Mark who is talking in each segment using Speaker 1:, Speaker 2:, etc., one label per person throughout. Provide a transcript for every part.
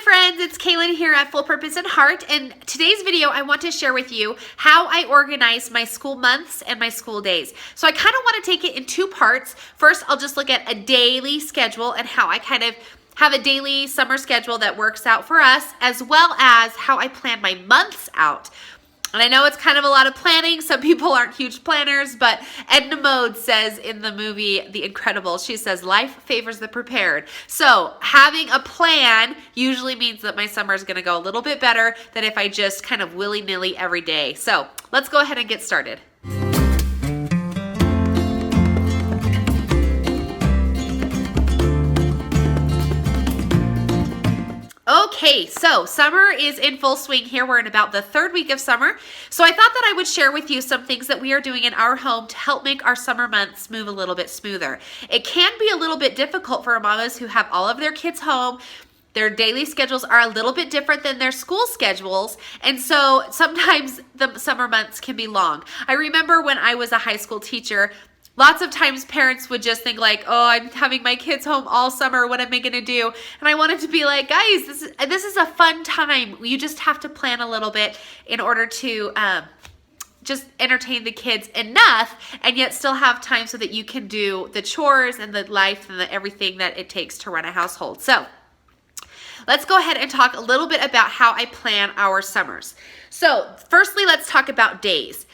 Speaker 1: friends, it's Kaylin here at Full Purpose and Heart, and today's video I want to share with you how I organize my school months and my school days. So I kind of want to take it in two parts. First, I'll just look at a daily schedule and how I kind of have a daily summer schedule that works out for us, as well as how I plan my months out. And I know it's kind of a lot of planning. Some people aren't huge planners, but Edna Mode says in the movie The Incredibles, she says, life favors the prepared. So having a plan usually means that my summer is going to go a little bit better than if I just kind of willy-nilly every day. So let's go ahead and get started. Okay, so summer is in full swing here. We're in about the third week of summer. So I thought that I would share with you some things that we are doing in our home to help make our summer months move a little bit smoother. It can be a little bit difficult for mamas who have all of their kids home. Their daily schedules are a little bit different than their school schedules, and so sometimes the summer months can be long. I remember when I was a high school teacher, lots of times parents would just think like, oh, I'm having my kids home all summer. What am I going to do? And I wanted to be like, guys, this is a fun time. You just have to plan a little bit in order to just entertain the kids enough and yet still have time so that you can do the chores and the life and everything that it takes to run a household. So let's go ahead and talk a little bit about how I plan our summers. So firstly, let's talk about days.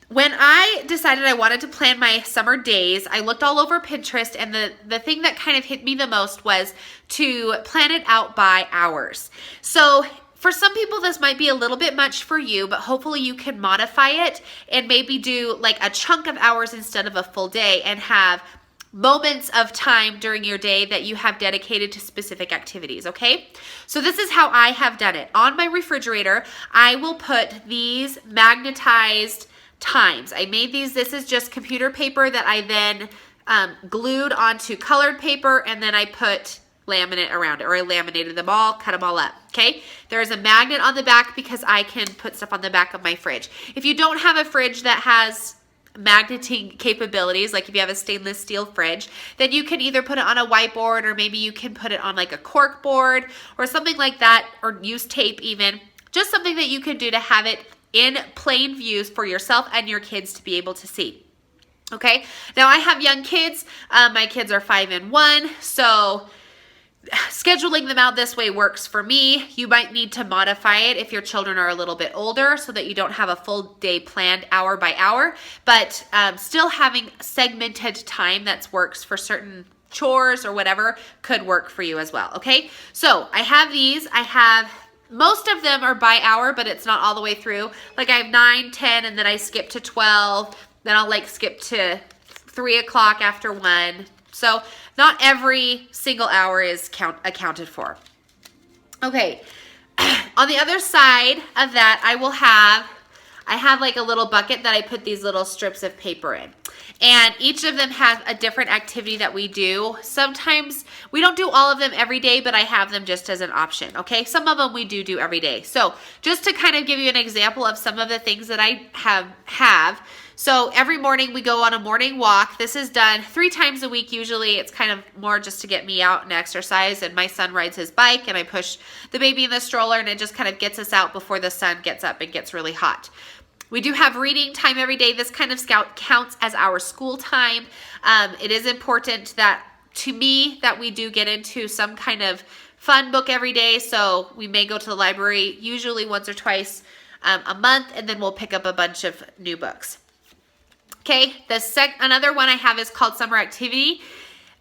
Speaker 1: When I decided I wanted to plan my summer days, I looked all over Pinterest, and the thing that kind of hit me the most was to plan it out by hours. So for some people, this might be a little bit much for you, but hopefully you can modify it and maybe do like a chunk of hours instead of a full day and have moments of time during your day that you have dedicated to specific activities, okay? So this is how I have done it. On my refrigerator, I will put these magnetized times. I made these. This is just computer paper that I then glued onto colored paper, and then I put laminate around it, or I laminated them all, cut them all up, okay? There is a magnet on the back because I can put stuff on the back of my fridge. If you don't have a fridge that has magneting capabilities, like if you have a stainless steel fridge, then you can either put it on a whiteboard, or maybe you can put it on like a cork board or something like that, or use tape even. Just something that you can do to have it in plain views for yourself and your kids to be able to see. Okay, now I have young kids. My kids are 5 and 1, so scheduling them out this way works for me. You might need to modify it if your children are a little bit older so that you don't have a full day planned hour by hour, but still having segmented time that works for certain chores or whatever could work for you as well, okay? So I have these. Most of them are by hour, but it's not all the way through. Like I have 9, 10, and then I skip to 12. Then I'll like skip to 3 o'clock after 1. So not every single hour is accounted for. Okay, on the other side of that, I have like a little bucket that I put these little strips of paper in. And each of them has a different activity that we do. Sometimes we don't do all of them every day, but I have them just as an option, okay? Some of them we do every day. So just to kind of give you an example of some of the things that I have. So every morning we go on a morning walk. This is done 3 times a week usually. It's kind of more just to get me out and exercise. And my son rides his bike, and I push the baby in the stroller, and it just kind of gets us out before the sun gets up and gets really hot. We do have reading time every day. This kind of counts as our school time. It is important that, to me, that we do get into some kind of fun book every day. So we may go to the library usually once or twice a month, and then we'll pick up a bunch of new books. Okay, another one I have is called Summer Activity.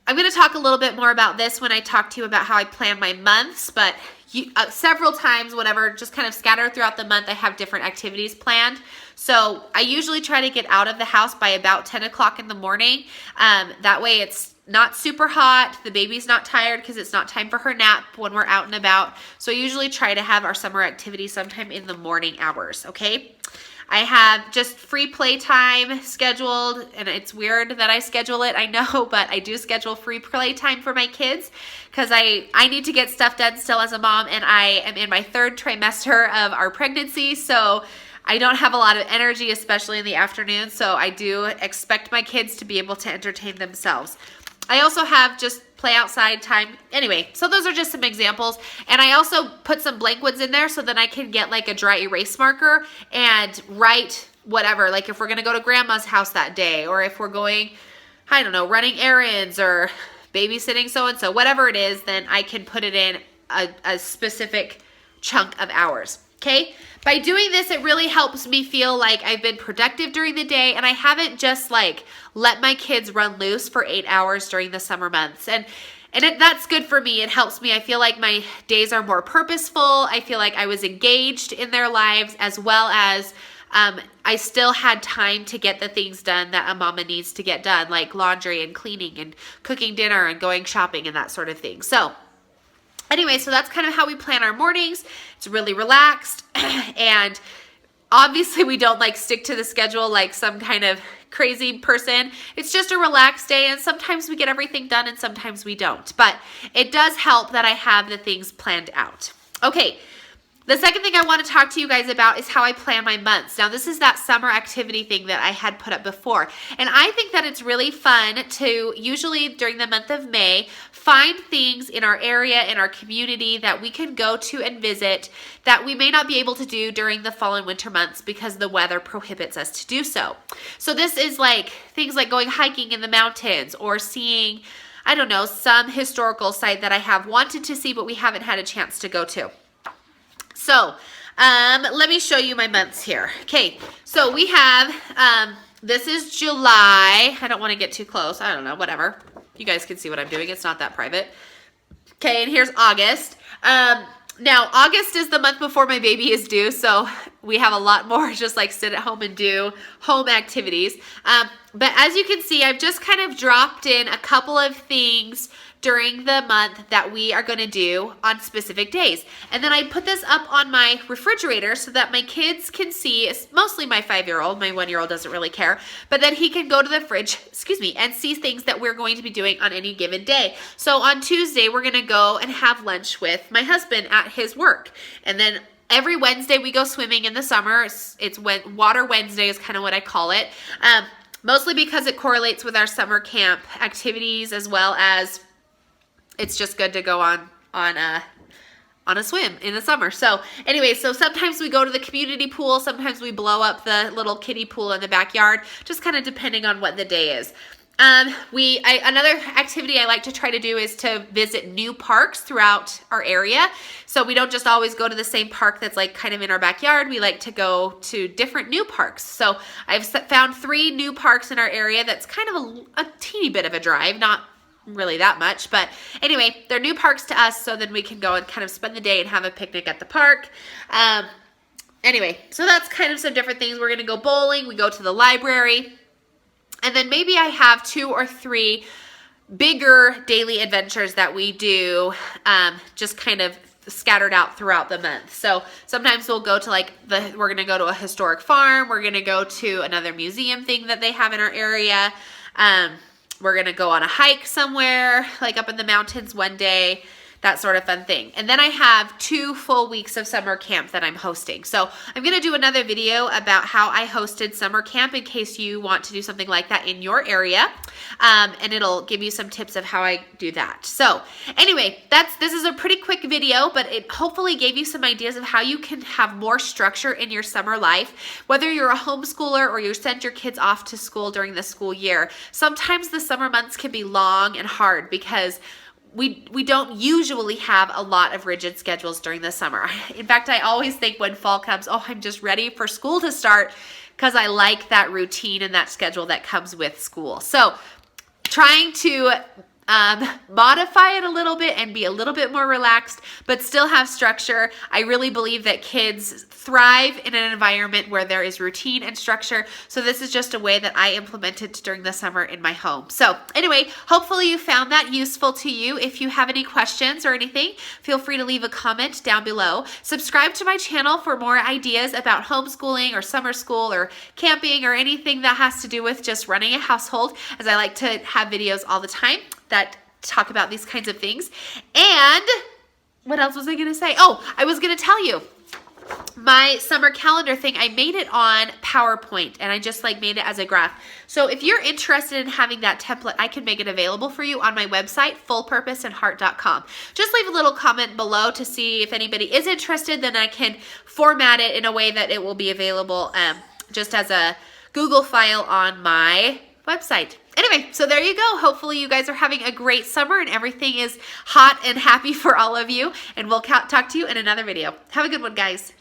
Speaker 1: I'm going to talk a little bit more about this when I talk to you about how I plan my months, but several times, whatever, just kind of scattered throughout the month, I have different activities planned. So I usually try to get out of the house by about 10 o'clock in the morning. That way it's not super hot. The baby's not tired because it's not time for her nap when we're out and about. So I usually try to have our summer activity sometime in the morning hours, okay? I have just free playtime scheduled, and it's weird that I schedule it, I know, but I do schedule free playtime for my kids because I need to get stuff done still as a mom, and I am in my 3rd trimester of our pregnancy, so I don't have a lot of energy, especially in the afternoon, so I do expect my kids to be able to entertain themselves. I also have just play outside time. Anyway, so those are just some examples. And I also put some blank ones in there so that I can get like a dry erase marker and write whatever, like if we're going to go to grandma's house that day, or if we're going, I don't know, running errands or babysitting so-and-so, whatever it is, then I can put it in a specific chunk of hours. Okay? By doing this, it really helps me feel like I've been productive during the day and I haven't just like let my kids run loose for 8 hours during the summer months. And that's good for me. It helps me. I feel like my days are more purposeful. I feel like I was engaged in their lives, as well as I still had time to get the things done that a mama needs to get done, like laundry and cleaning and cooking dinner and going shopping and that sort of thing. So anyway, so that's kind of how we plan our mornings. It's really relaxed. And obviously we don't like stick to the schedule like some kind of crazy person. It's just a relaxed day, and sometimes we get everything done and sometimes we don't. But it does help that I have the things planned out. Okay. The second thing I want to talk to you guys about is how I plan my months. Now, this is that summer activity thing that I had put up before. And I think that it's really fun to, usually during the month of May, find things in our area, in our community that we can go to and visit that we may not be able to do during the fall and winter months because the weather prohibits us to do so. So this is like things like going hiking in the mountains or seeing, I don't know, some historical site that I have wanted to see but we haven't had a chance to go to. So, let me show you my months here. Okay, so we have, this is July. I don't want to get too close. I don't know, whatever. You guys can see what I'm doing. It's not that private. Okay, and here's August. Now, August is the month before my baby is due, so we have a lot more just like sit at home and do home activities. But as you can see, I've just kind of dropped in a couple of things during the month that we are going to do on specific days. And then I put this up on my refrigerator so that my kids can see, it's mostly my 5-year-old, my 1-year-old doesn't really care, but then he can go to the fridge, and see things that we're going to be doing on any given day. So on Tuesday, we're going to go and have lunch with my husband at his work. And then every Wednesday we go swimming in the summer. It's when Water Wednesday is kind of what I call it. Mostly because it correlates with our summer camp activities, as well as it's just good to go on a swim in the summer. So anyway, so sometimes we go to the community pool. Sometimes we blow up the little kiddie pool in the backyard, just kind of depending on what the day is. Another activity I like to try to do is to visit new parks throughout our area. So we don't just always go to the same park that's like kind of in our backyard. We like to go to different new parks. So I've found 3 new parks in our area that's kind of a teeny bit of a drive, not really that much, but anyway, they're new parks to us, so then we can go and kind of spend the day and have a picnic at the park. Anyway, so that's kind of some different things. We're going to go bowling, we go to the library, and then maybe I have 2 or 3 bigger daily adventures that we do, just kind of scattered out throughout the month. So sometimes we'll go to we're going to go to a historic farm, we're going to go to another museum thing that they have in our area. We're going to go on a hike somewhere, like up in the mountains one day, that sort of fun thing. And then I have 2 full weeks of summer camp that I'm hosting. So I'm going to do another video about how I hosted summer camp in case you want to do something like that in your area. And it'll give you some tips of how I do that. So anyway, this is a pretty quick video, but it hopefully gave you some ideas of how you can have more structure in your summer life. Whether you're a homeschooler or you send your kids off to school during the school year, sometimes the summer months can be long and hard because we don't usually have a lot of rigid schedules during the summer. In fact, I always think when fall comes, oh, I'm just ready for school to start because I like that routine and that schedule that comes with school. So trying to modify it a little bit and be a little bit more relaxed, but still have structure. I really believe that kids thrive in an environment where there is routine and structure. So this is just a way that I implemented during the summer in my home. So anyway, hopefully you found that useful to you. If you have any questions or anything, feel free to leave a comment down below. Subscribe to my channel for more ideas about homeschooling or summer school or camping or anything that has to do with just running a household, as I like to have videos all the time that talk about these kinds of things. And what else was I going to say? Oh, I was going to tell you, my summer calendar thing, I made it on PowerPoint, and I just like made it as a graph. So if you're interested in having that template, I can make it available for you on my website, fullpurposeandheart.com. Just leave a little comment below to see if anybody is interested, then I can format it in a way that it will be available just as a Google file on my website. Anyway, so there you go. Hopefully you guys are having a great summer and everything is hot and happy for all of you. And we'll talk to you in another video. Have a good one, guys.